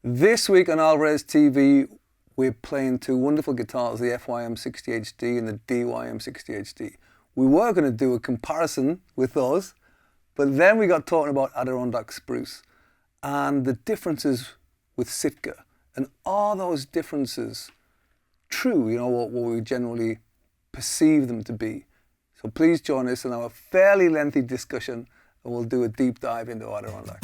This week on Alvarez TV, we're playing two wonderful guitars, the FYM60HD and the DYM6HD. We were going to do a comparison with those, but then we got talking about Adirondack spruce and the differences with Sitka. And are those differences true, you know, what we generally perceive them to be? So please join us in our fairly lengthy discussion and we'll do a deep dive into Adirondack.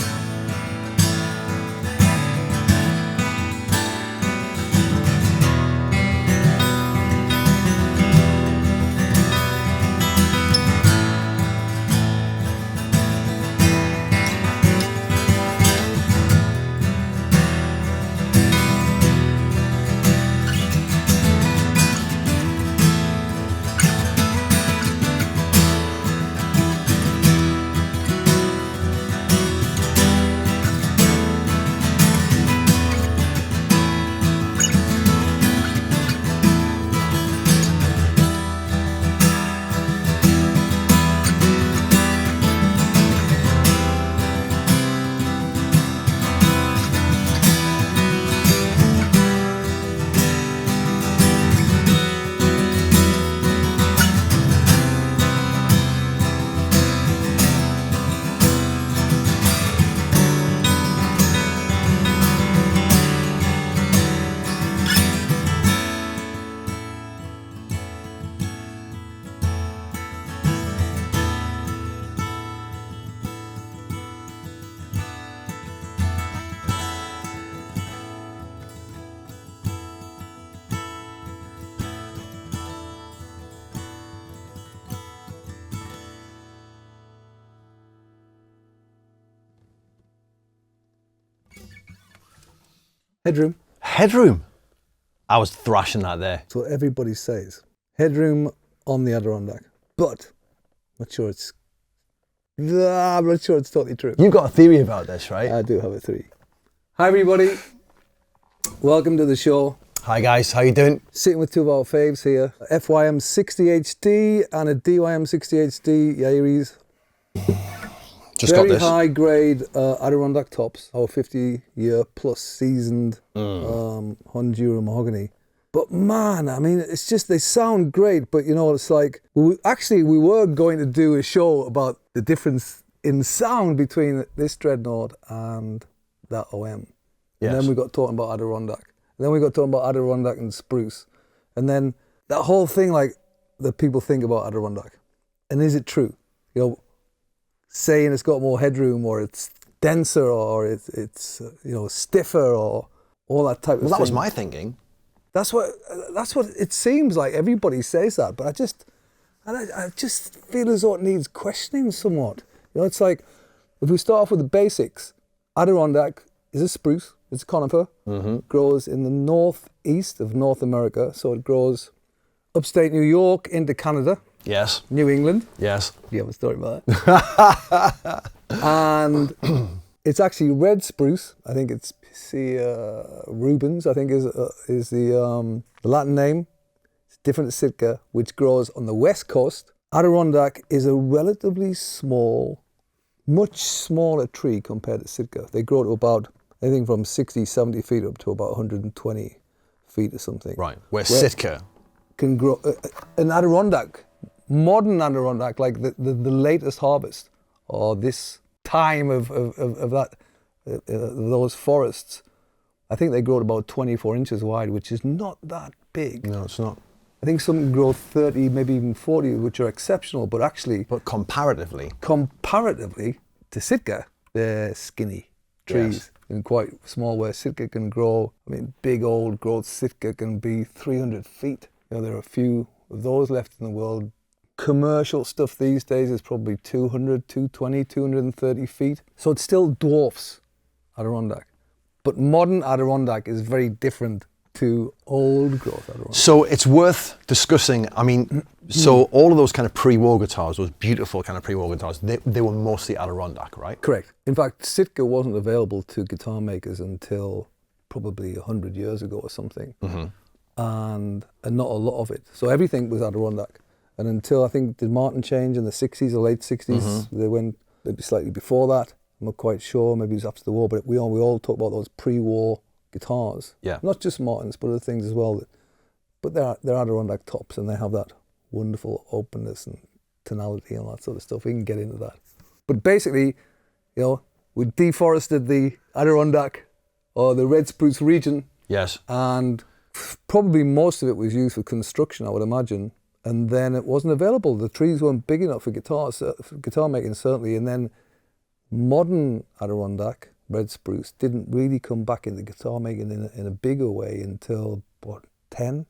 Headroom. Headroom. I was thrashing that there. That's what everybody says. Headroom on the Adirondack. But I'm not sure it's totally true. You've got a theory about this, right? I do have a theory. Hi everybody. Welcome to the show. Hi guys, how you doing? Sitting with two of our faves here. FYM60HD and a DYM6HD Yairi's. Just got this. Very high grade Adirondack tops, our 50-year plus seasoned Honduran mahogany. But man, I mean, it's just, they sound great, but you know, it's like, we were going to do a show about the difference in sound between this Dreadnought and that OM. Yes. And then we got talking about Adirondack. And then we got talking about Adirondack and spruce. And then that whole thing, like, that people think about Adirondack. And is it true? You know, saying it's got more headroom or it's denser or it's you know, stiffer or all that type of thing. Well, that was my thinking. That's what it seems like. Everybody says that, but I just feel as though it needs questioning somewhat. You know, it's like, if we start off with the basics, Adirondack is a spruce, it's a conifer, grows in the northeast of North America, so it grows upstate New York into Canada. Yes. New England. Yes. You have a story about that. And it's actually red spruce. I think it's Piscea rubens, I think is the Latin name. It's different to Sitka, which grows on the west coast. Adirondack is a relatively small, much smaller tree compared to Sitka. They grow to about anything from 60, 70 feet up to about 120 feet or something. Right, where Sitka can grow. An Adirondack, modern Adirondack, like the latest harvest, or this time of those forests, I think they grow at about 24 inches wide, which is not that big. No, it's not. I think some can grow 30, maybe even 40, which are exceptional, but actually... But comparatively to Sitka, they're skinny trees. Yes. And quite small, where Sitka can grow. I mean, big old growth Sitka can be 300 feet. You know, there are a few of those left in the world. Commercial stuff these days is probably 200, 220, 230 feet. So it still dwarfs Adirondack. But modern Adirondack is very different to old growth Adirondack. So it's worth discussing. I mean, so all of those kind of pre-war guitars, those beautiful kind of pre-war guitars, they were mostly Adirondack, right? Correct. In fact, Sitka wasn't available to guitar makers until probably 100 years ago or something. And not a lot of it. So everything was Adirondack. And until, I think, did Martin change in the 60s or late 60s? They went maybe slightly before that. I'm not quite sure. Maybe it was after the war. But we all talk about those pre-war guitars. Yeah. Not just Martins, but other things as well. But they're Adirondack tops, and they have that wonderful openness and tonality and all that sort of stuff. We can get into that. But basically, you know, we deforested the Adirondack or the red spruce region. Yes. And probably most of it was used for construction, I would imagine. And then it wasn't available. The trees weren't big enough for guitar making, certainly. And then modern Adirondack, red spruce, didn't really come back into guitar making in a bigger way until, what, 10,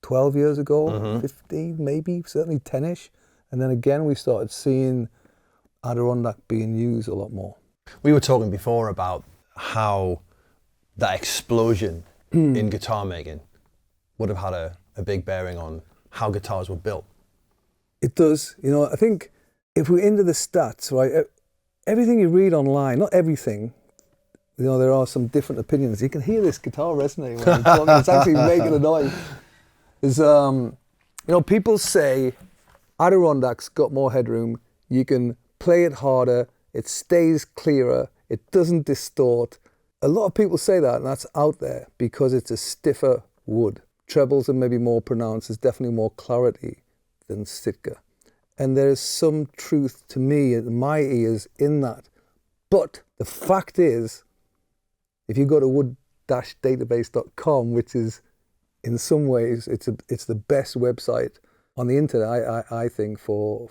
12 years ago, 15 maybe, certainly 10-ish. And then again, we started seeing Adirondack being used a lot more. We were talking before about how that explosion in guitar making would have had a big bearing on how guitars were built. It does. You know, I think if we're into the stats, right, everything you read online, not everything, you know, there are some different opinions. You can hear this guitar resonating when I'm talking. It's actually making a noise. Is you know, people say Adirondack's got more headroom. You can play it harder. It stays clearer. It doesn't distort. A lot of people say that, and that's out there because it's a stiffer wood. Trebles are maybe more pronounced. There's definitely more clarity than Sitka. And there's some truth to me, in my ears, in that. But the fact is, if you go to wood-database.com, which is, in some ways, it's the best website on the internet, I think, for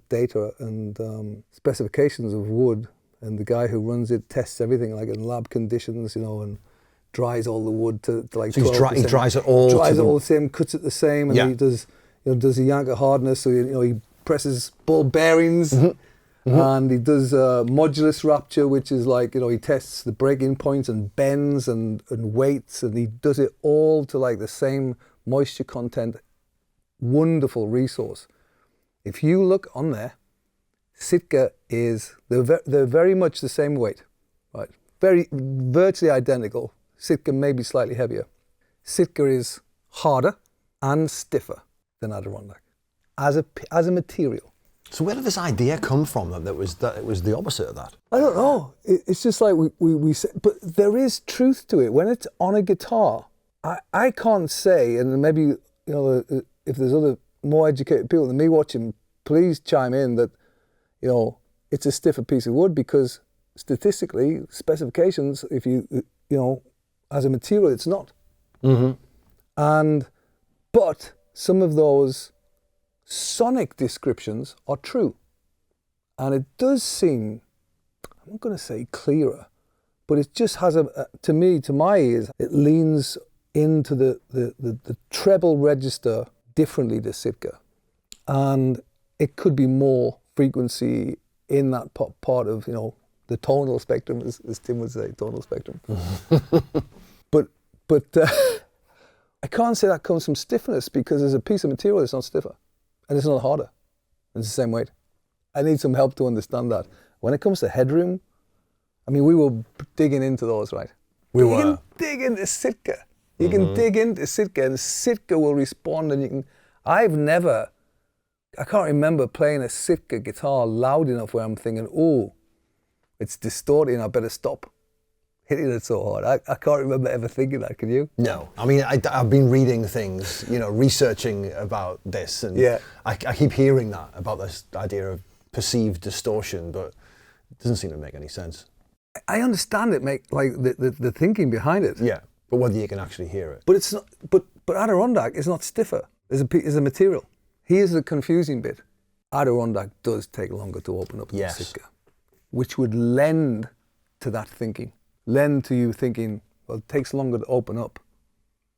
data and specifications of wood. And the guy who runs it tests everything, like in lab conditions, you know, and dries all the wood to like 12%. He dries it all. Dries it all the same, cuts it the same, and Yeah. he does a Yanker hardness. So he presses ball bearings, and he does modulus rapture, which is like, you know, he tests the breaking points and bends and weights, and he does it all to like the same moisture content. Wonderful resource. If you look on there, Sitka they're very much the same weight, right? Virtually identical. Sitka may be slightly heavier. Sitka is harder and stiffer than Adirondack as a material. So where did this idea come from that it was the opposite of that? I don't know. It's just like we say, but there is truth to it. When it's on a guitar, I can't say, and maybe, you know, if there's other more educated people than me watching, please chime in that, you know, it's a stiffer piece of wood because statistically, specifications, if you know, as a material, it's not. But some of those sonic descriptions are true. And it does seem, I'm not going to say clearer, but it just has to me, to my ears, it leans into the treble register differently to Sitka. And it could be more frequency in that part of, you know, the tonal spectrum, as Tim would say, tonal spectrum. but I can't say that comes from stiffness because there's a piece of material that's not stiffer and it's not harder. It's the same weight. I need some help to understand that. When it comes to headroom, I mean, we were digging into those, right? You can dig into Sitka. You can dig into Sitka, and Sitka will respond, and you can. I can't remember playing a Sitka guitar loud enough where I'm thinking, oh, it's distorting, I better stop hitting it so hard. I can't remember ever thinking that, can you? No. I mean, I've been reading things, you know, researching about this, and I keep hearing that, about this idea of perceived distortion, but it doesn't seem to make any sense. I understand it, like the thinking behind it. Yeah, but whether you can actually hear it. But it's not. But Adirondack is not stiffer as a material. Here's the confusing bit. Adirondack does take longer to open up than Sitka, which would lend to that thinking. Lend to you thinking, well, it takes longer to open up,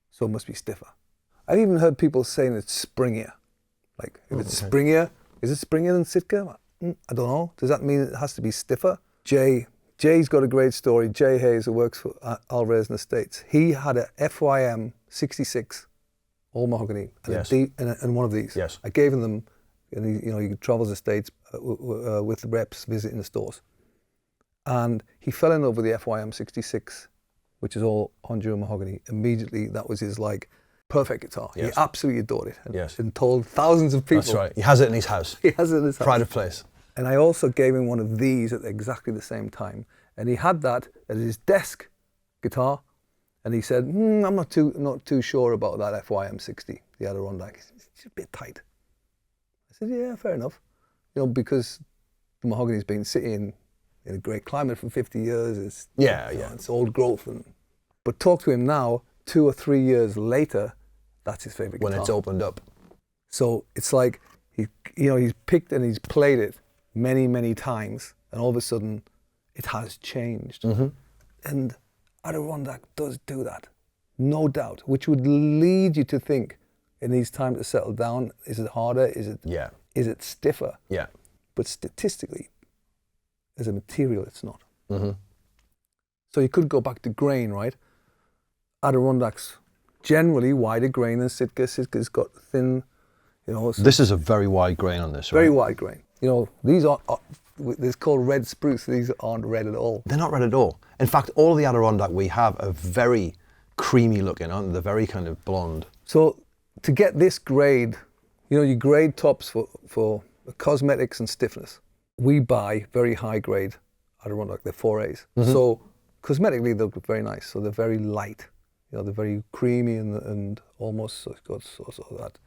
so it must be stiffer. I've even heard people saying it's springier. Like, if it's springier, is it springier than Sitka? I don't know. Does that mean it has to be stiffer? Jay's got a great story. Jay Hayes, who works for Alvarez in the States. He had a FYM60 all mahogany, and one of these. Yes. I gave him them, and he travels the States with the reps visiting the stores. And he fell in love with the FYM60, which is all Honduran mahogany. Immediately, that was his perfect guitar. Yes. He absolutely adored it, and told thousands of people. That's right. He has it in his house. He has it in his house. Pride of place. And I also gave him one of these at exactly the same time. And he had that as his desk guitar, And he said, I'm not too sure about that FYM60, the Adirondack. It's a bit tight. I said, yeah, fair enough. You know, because the mahogany's been sitting in a great climate for 50 years. It's, it's old growth. But talk to him now, 2 or 3 years later, that's his favorite guitar. When it's opened up. So it's like, he's picked and he's played it many, many times, and all of a sudden, it has changed. And Adirondack does do that, no doubt, which would lead you to think it needs time to settle down. Is it harder? Is it stiffer? Yeah. But statistically, as a material, it's not. So you could go back to grain, right? Adirondacks generally wider grain than Sitka. Sitka's got thin, This is a very wide grain on this, right? Very wide grain. These are it's called red spruce. These aren't red at all. They're not red at all. In fact, all of the Adirondack we have are very creamy looking, aren't they? They're very kind of blonde. So to get this grade, you grade tops for cosmetics and stiffness. We buy very high grade Adirondack. They're 4As. So cosmetically, they look very nice. So they're very light. They're very creamy and almost got sort of that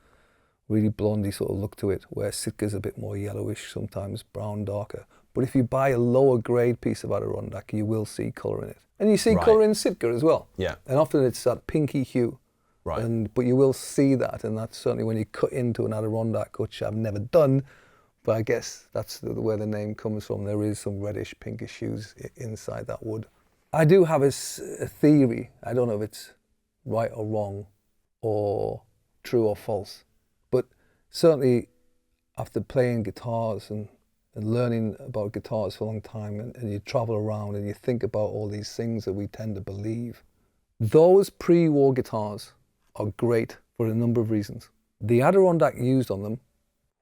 really blondie sort of look to it, where Sitka's a bit more yellowish, sometimes brown, darker. But if you buy a lower grade piece of Adirondack, you will see colour in it. And you see colour in Sitka as well. Yeah. And often it's that pinky hue. Right. But you will see that, and that's certainly when you cut into an Adirondack, which I've never done, but I guess that's where the name comes from. There is some reddish, pinkish hues inside that wood. I do have a theory. I don't know if it's right or wrong, or true or false. But certainly after playing guitars and learning about guitars for a long time, and you travel around and you think about all these things that we tend to believe, those pre-war guitars are great for a number of reasons. The Adirondack used on them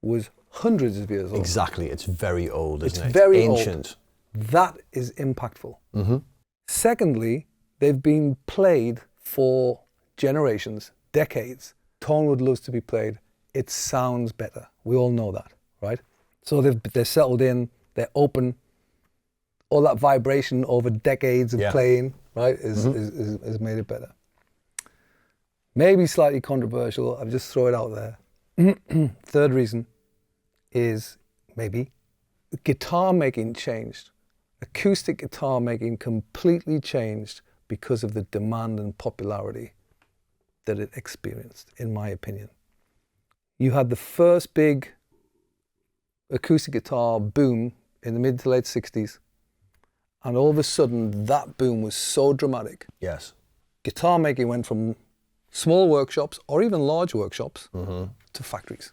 was hundreds of years old. Exactly, it's very old, isn't it? It's very ancient. Old. That is impactful. Secondly, they've been played for generations, decades. Tonewood loves to be played. It sounds better. We all know that, right? So they're settled in, they're open. All that vibration over decades of playing, right, is made it better. Maybe slightly controversial, I'll just throw it out there. Third reason is maybe guitar making changed. Acoustic guitar making completely changed because of the demand and popularity that it experienced, in my opinion. You had the first big acoustic guitar boom in the mid to late 60s, and all of a sudden that boom was so dramatic. Yes. Guitar making went from small workshops, or even large workshops, to factories.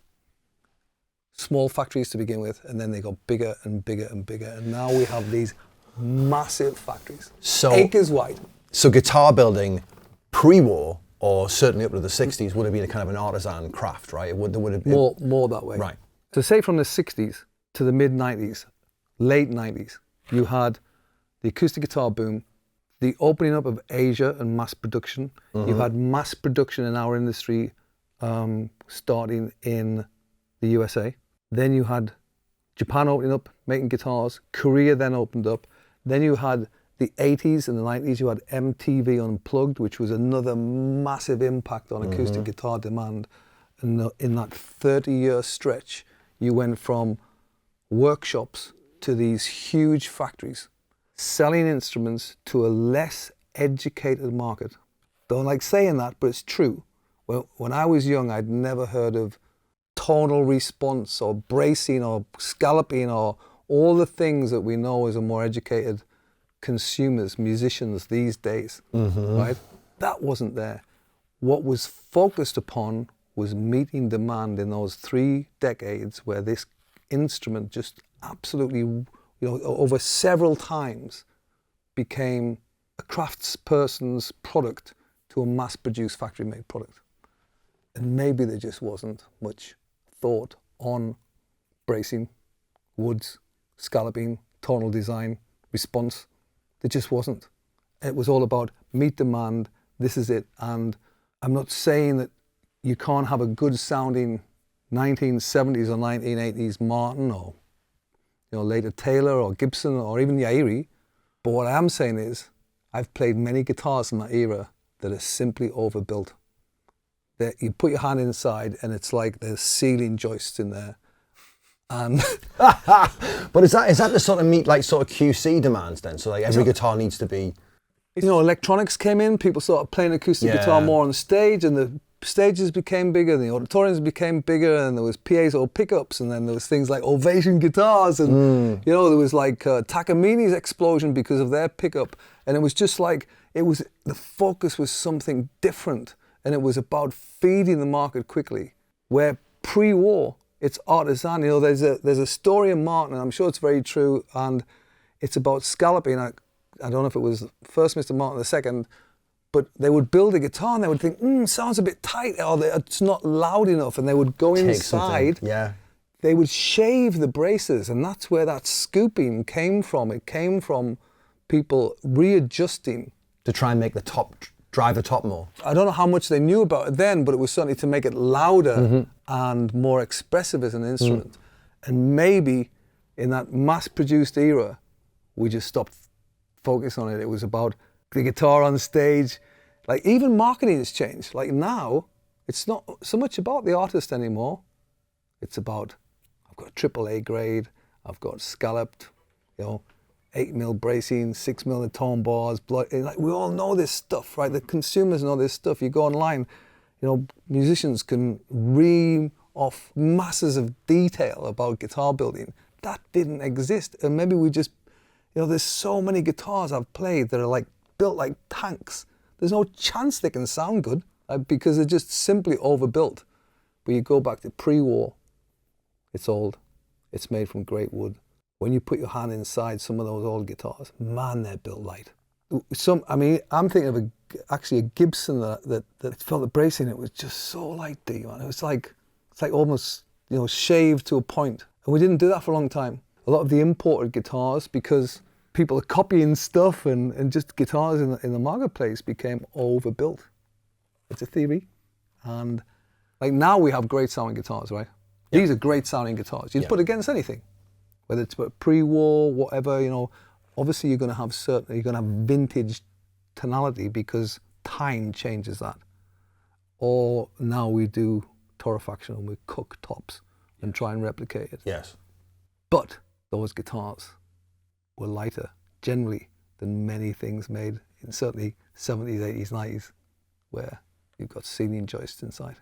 Small factories to begin with, and then they got bigger and bigger and bigger, and now we have these massive factories, acres wide. So guitar building pre-war, or certainly up to the 60s, would have been a kind of an artisan craft, right? There would have been more that way. Right. So say from the 60s to the mid 90s, late 90s, you had the acoustic guitar boom, the opening up of Asia and mass production. You had mass production in our industry starting in the USA. Then you had Japan opening up, making guitars. Korea then opened up. Then you had the 80s and the 90s, you had MTV Unplugged, which was another massive impact on acoustic guitar demand. And in that 30-year stretch, you went from workshops to these huge factories, selling instruments to a less educated market. Don't like saying that, but it's true. When I was young, I'd never heard of tonal response or bracing or scalloping or all the things that we know as a more educated consumers, musicians these days, right? That wasn't there. What was focused upon was meeting demand in those 3 decades where this instrument just absolutely, over several times became a craftsperson's product to a mass-produced factory-made product. And maybe there just wasn't much thought on bracing, woods, scalloping, tonal design, response. There just wasn't. It was all about meet demand, this is it. And I'm not saying that you can't have a good sounding 1970s or 1980s Martin or later Taylor or Gibson or even Yairi. But what I am saying is I've played many guitars from that era that are simply overbuilt. You put your hand inside and it's like there's ceiling joists in there. And but is that the sort of meet like sort of QC demands then? So like every guitar needs to be. You know, electronics came in. People started playing acoustic guitar more on stage, and the stages became bigger, and the auditoriums became bigger, and there was PAs or pickups, and then there was things like Ovation guitars, and you know, there was like Takamini's explosion because of their pickup, and it was just like the focus was something different, and it was about feeding the market quickly. Where pre-war, it's Artisan. You know, there's a story in Martin, and I'm sure it's very true, and it's about Scalloping. I don't know if it was first Mr. Martin, the second, but they would build a guitar and they would think, sounds a bit tight, or it's not loud enough, and they would go inside. Yeah. They would shave the braces, and that's where that scooping came from. It came from people readjusting. To try and make the top, drive the top more. I don't know how much they knew about it then, but it was certainly to make it louder and more expressive as an instrument. And maybe in that mass-produced era, we just stopped focus on it. It was about the guitar on stage. Like, even marketing has changed. Like, now it's not so much about the artist anymore. It's about, I've got AAA grade, I've got scalloped, 8mm bracing, 6mm tone bars, blood. Like, we all know this stuff, right? The consumers know this stuff. You go online, musicians can ream off masses of detail about guitar building. That didn't exist. And maybe we just, there's so many guitars I've played that are like built like tanks. There's no chance they can sound good because they're just simply overbuilt. But you go back to pre-war, it's old, it's made from great wood. When you put your hand inside some of those old guitars, man, they're built light. I'm thinking of actually a Gibson that felt the bracing. It was just so light, man. It's like almost shaved to a point. And we didn't do that for a long time. A lot of the imported guitars, because people are copying stuff and just guitars in the marketplace became overbuilt. It's a theory. And like now we have great sounding guitars, right? Yeah. These are great sounding guitars. You'd put against anything, whether it's pre-war, whatever, obviously you're going to have vintage tonality because time changes that. Or now we do torrefaction and we cook tops and try and replicate it. Yes. But those guitars were lighter generally than many things made in certainly 70s, 80s, 90s, where you've got ceiling joists inside.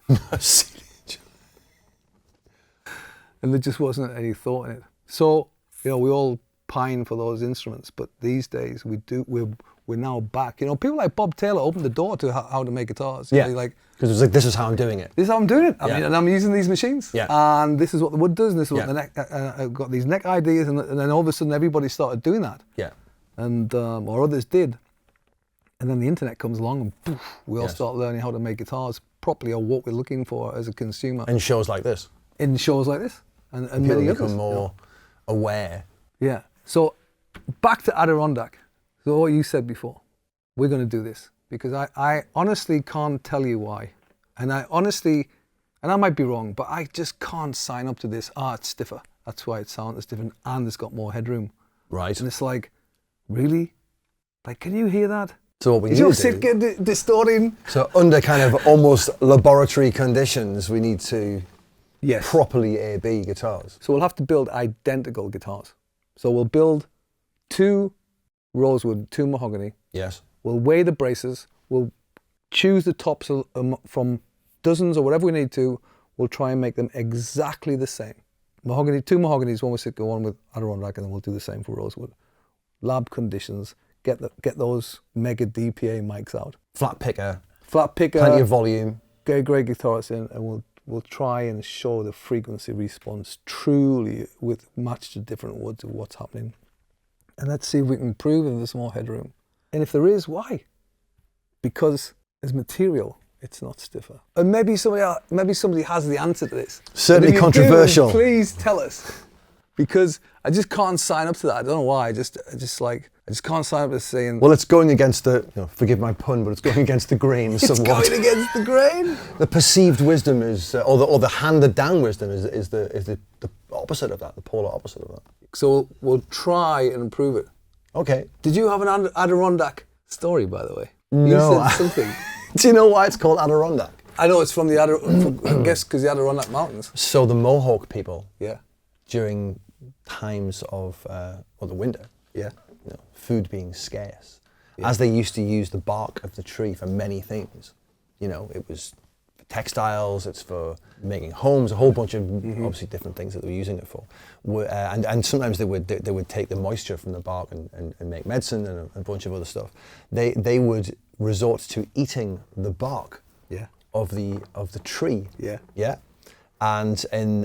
And there just wasn't any thought in it. So, we all pine for those instruments, but these days we're now back. People like Bob Taylor opened the door to how to make guitars. Yeah. Because it was like, this is how I'm doing it. This is how I'm doing it. I mean, and I'm using these machines. Yeah. And this is what the wood does, and this is what the neck. I've got these neck ideas, and then all of a sudden everybody started doing that. Yeah. And or others did. And then the internet comes along, and poof, we all start learning how to make guitars properly, or what we're looking for as a consumer. In shows like this. In shows like this, and people many become others. more aware. Yeah. So back to Adirondack. So what you said before, we're going to do this because I honestly can't tell you why, and I might be wrong, but I just can't sign up to this. It's stiffer. That's why it sounds different, and it's got more headroom. Right. And it's like, really? Like, can you hear that? So what we Is need your to do, Sitka distorting? So under kind of almost laboratory conditions, we need to properly A/B guitars. So we'll have to build identical guitars. So we'll build 2 rosewood, 2 mahogany. Yes. We'll weigh the braces. We'll choose the tops from dozens or whatever we need to. We'll try and make them exactly the same. Mahogany, 2 mahoganies, one with Sitka, one with Adirondack, and then we'll do the same for rosewood. Lab conditions. Get those mega DPA mics out. Flat picker. Plenty of volume. Get a great guitarist in, and we'll try and show the frequency response truly matched to different woods of what's happening. And let's see if we can prove if there's more headroom. And if there is, why? Because as material, it's not stiffer. And maybe somebody has the answer to this. Certainly controversial. Please tell us. Because I just can't sign up to that. I don't know why. I just can't sign up to saying. Well, it's going against the, forgive my pun, but it's going against the grain somewhat. It's going against the grain. The perceived wisdom is, or the handed down wisdom is the opposite of that, the polar opposite of that. So we'll try and improve it. Okay. Did you have an Adirondack story, by the way? No. You said something. Do you know why it's called Adirondack? I know it's from the I guess because the Adirondack Mountains. So the Mohawk people, Yeah. during times of the winter, Yeah. you know, food being scarce, as they used to use the bark of the tree for many things. You know, it was for textiles, it's for making homes, a whole bunch of obviously different things that they were using it for. And sometimes they would take the moisture from the bark and make medicine and a bunch of other stuff. They would resort to eating the bark of the tree. Yeah. Yeah. And in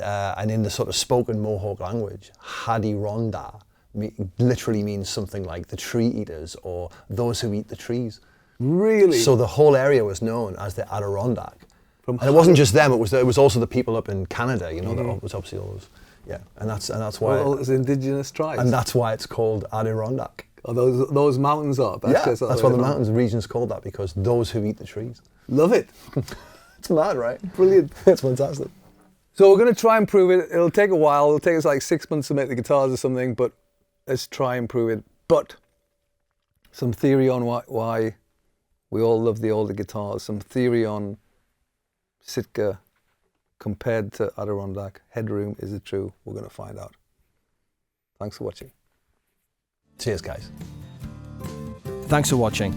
the sort of spoken Mohawk language, Adirondack literally means something like the tree eaters or those who eat the trees. Really? So the whole area was known as the Adirondack. And it wasn't just them, it was also the people up in Canada, you know, that was obviously all those, and that's why all those indigenous tribes. and that's why it's called Adirondack. Oh, those mountains are. That's why the mountains region's called that, because those who eat the trees. Love it. It's mad, right? Brilliant. It's fantastic. So we're going to try and prove it. It'll take a while. It'll take us like 6 months to make the guitars or something, but let's try and prove it. But some theory on why we all love the older guitars, some theory on Sitka compared to Adirondack. Headroom, is it true? We're going to find out. Thanks for watching. Cheers, guys. Thanks for watching.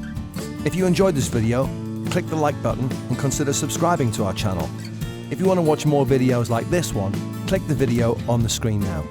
If you enjoyed this video, click the like button and consider subscribing to our channel. If you want to watch more videos like this one, click the video on the screen now.